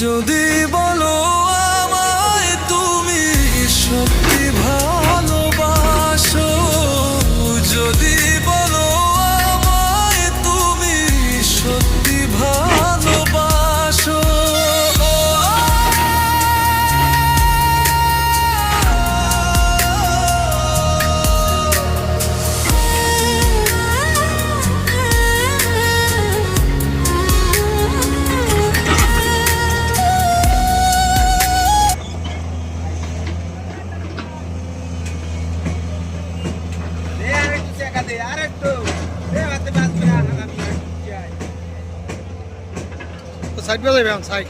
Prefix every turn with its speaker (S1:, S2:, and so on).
S1: যদি বলো আমায় তুমি সত্যি ভালোবাসো, যদি বলো আমায় তুমি সত্যি ভালোবাসো,
S2: সাইড বাজাবে সাইড